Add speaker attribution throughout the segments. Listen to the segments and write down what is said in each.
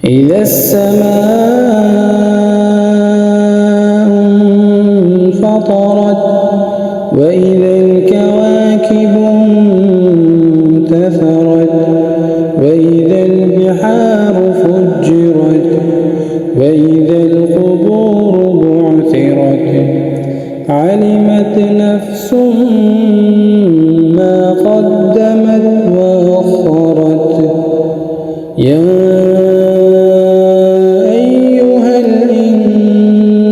Speaker 1: إذا السماء انفطرت وإذا الكواكب انتثرت وإذا البحار فجرت وإذا القبور بعثرت علمت نفس ما قدمت وأخرت يا أيها الإنسان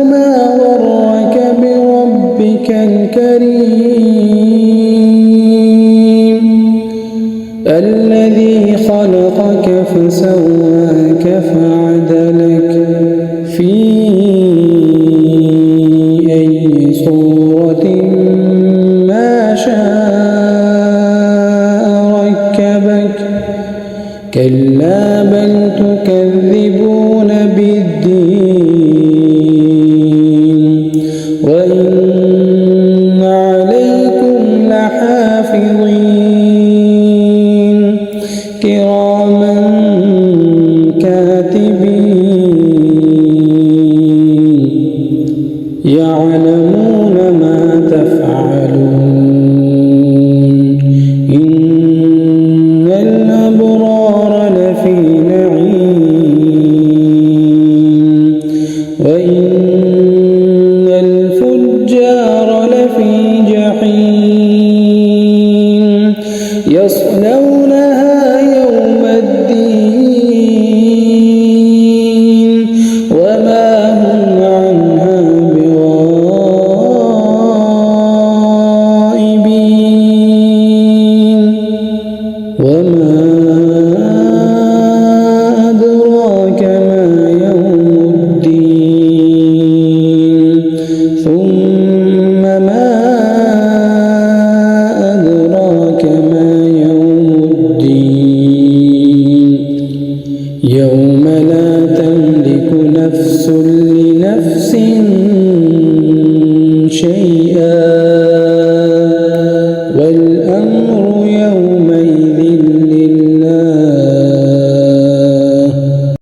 Speaker 1: ما غرك بربك الكريم الذي خلقك فسواك فعدلك في أي صورة ما شاء ركبك كلا بل تكذبون بالدين وإن عليكم لحافظين كراما كاتبين يعلمون ما تفعلون إن الأبرار لفي نعيم وإن الفجار لفي جحيم يصلونها يوم الدين وما هم عنها بغائبين وما أدراك ما يوم الدين ثم ما أدراك ما يوم الدين يوم لا تملك نفس لنفس شيئا